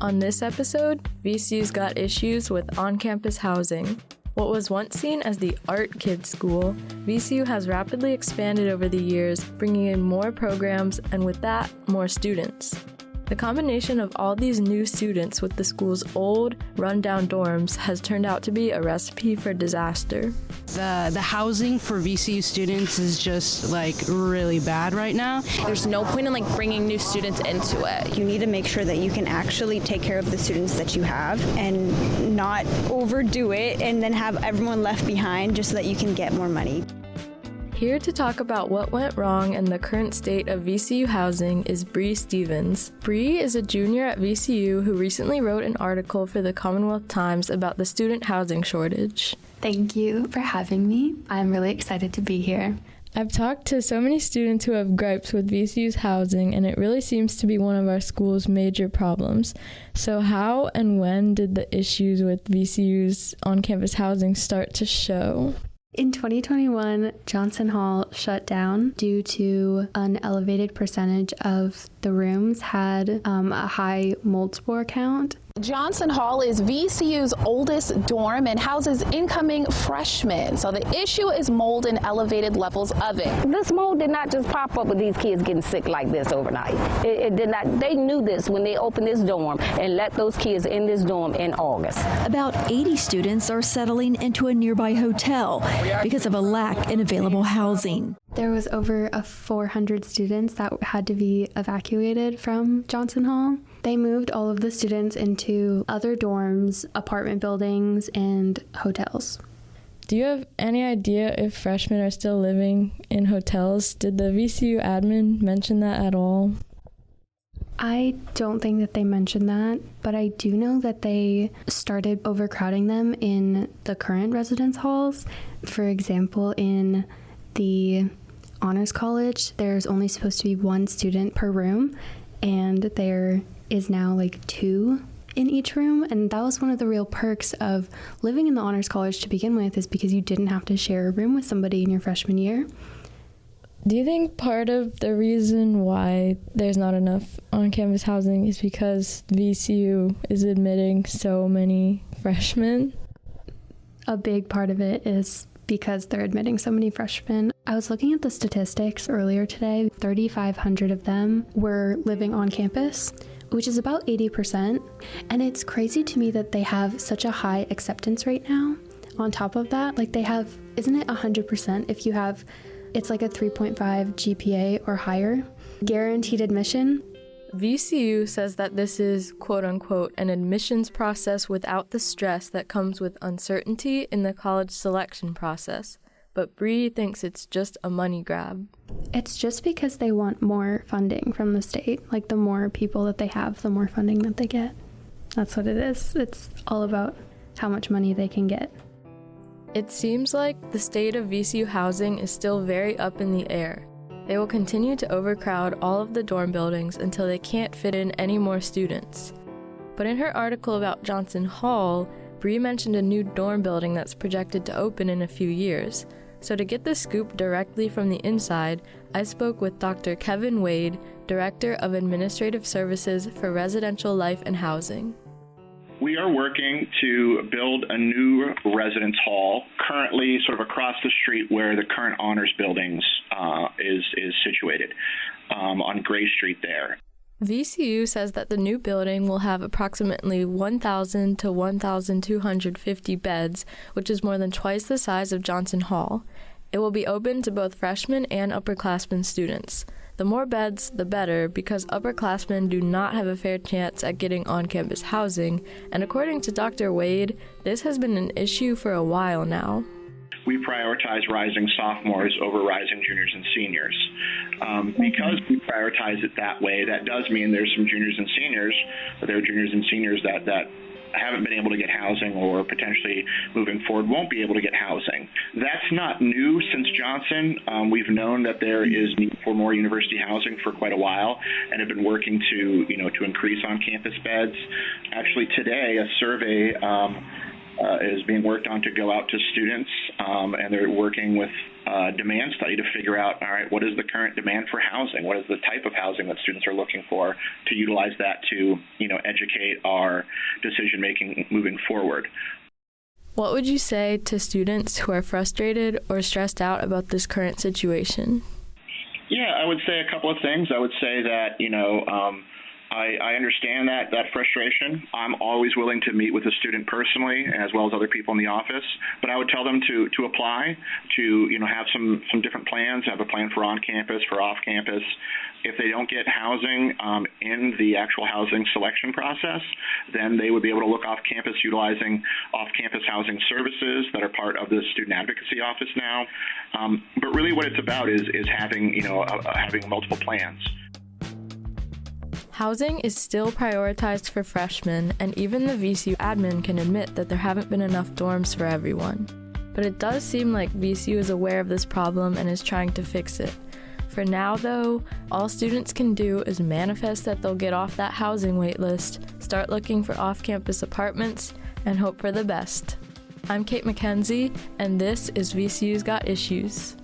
On this episode, VCU's got issues with on-campus housing. What was once seen as the art kid school, VCU has rapidly expanded over the years, bringing in more programs and with that, more students. The combination of all these new students with the school's old, run-down dorms has turned out to be a recipe for disaster. The housing for VCU students is just really bad right now. There's no point in bringing new students into it. You need to make sure that you can actually take care of the students that you have and not overdo it and then have everyone left behind just so that you can get more money. Here to talk about what went wrong and the current state of VCU housing is Bree Stevens. Bree is a junior at VCU who recently wrote an article for the Commonwealth Times about the student housing shortage. Thank you for having me. I'm really excited to be here. I've talked to so many students who have gripes with VCU's housing, and it really seems to be one of our school's major problems. So how and when did the issues with VCU's on-campus housing start to show? In 2021, Johnson Hall shut down due to an elevated percentage of the rooms had a high mold spore count. Johnson Hall is VCU's oldest dorm and houses incoming freshmen. So the issue is mold and elevated levels of it. This mold did not just pop up with these kids getting sick like this overnight. It did not. They knew this when they opened this dorm and let those kids in this dorm in August. About 80 students are settling into a nearby hotel because of a lack in available housing. There was over 400 students that had to be evacuated from Johnson Hall. They moved all of the students into other dorms, apartment buildings, and hotels. Do you have any idea if freshmen are still living in hotels? Did the VCU admin mention that at all? I don't think that they mentioned that, but I do know that they started overcrowding them in the current residence halls. For example, in the Honors College, there's only supposed to be one student per room, and there is now 2 in each room. And that was one of the real perks of living in the Honors College to begin with, is because you didn't have to share a room with somebody in your freshman year. Do you think part of the reason why there's not enough on-campus housing is because VCU is admitting so many freshmen? A big part of it is because they're admitting so many freshmen. I was looking at the statistics earlier today. 3,500 of them were living on campus, which is about 80%. And it's crazy to me that they have such a high acceptance rate now. On top of that, they have, isn't it 100% if you have, it's a 3.5 GPA or higher, guaranteed admission? VCU says that this is, quote-unquote, an admissions process without the stress that comes with uncertainty in the college selection process. But Bree thinks it's just a money grab. It's just because they want more funding from the state. The more people that they have, the more funding that they get. That's what it is. It's all about how much money they can get. It seems like the state of VCU housing is still very up in the air. They will continue to overcrowd all of the dorm buildings until they can't fit in any more students. But in her article about Johnson Hall, Bree mentioned a new dorm building that's projected to open in a few years. So to get the scoop directly from the inside, I spoke with Dr. Kevin Wade, Director of Administrative Services for Residential Life and Housing. We are working to build a new residence hall, currently sort of across the street where the current honors buildings is situated, on Gray Street there. VCU says that the new building will have approximately 1,000 to 1,250 beds, which is more than twice the size of Johnson Hall. It will be open to both freshmen and upperclassmen students. The more beds, the better, because upperclassmen do not have a fair chance at getting on-campus housing, and according to Dr. Wade, this has been an issue for a while now. We prioritize rising sophomores over rising juniors and seniors. Because we prioritize it that way, that does mean there's some juniors and seniors, but there are juniors and seniors that haven't been able to get housing or potentially moving forward won't be able to get housing. That's not new since Johnson. We've known that there is need for more university housing for quite a while and have been working to increase on-campus beds. Actually today, a survey is being worked on to go out to students and they're working with a demand study to figure out, all right, what is the current demand for housing? What is the type of housing that students are looking for to utilize that to, educate our decision-making moving forward. What would you say to students who are frustrated or stressed out about this current situation? Yeah, I would say a couple of things. I would say that, I understand that frustration. I'm always willing to meet with a student personally, as well as other people in the office. But I would tell them to apply, to have some different plans. Have a plan for on campus, for off campus. If they don't get housing in the actual housing selection process, then they would be able to look off campus utilizing off campus housing services that are part of the student advocacy office now. But really, what it's about is having having multiple plans. Housing is still prioritized for freshmen, and even the VCU admin can admit that there haven't been enough dorms for everyone. But it does seem like VCU is aware of this problem and is trying to fix it. For now, though, all students can do is manifest that they'll get off that housing waitlist, start looking for off-campus apartments, and hope for the best. I'm Cate MacKenzie, and this is VCU's Got Issues.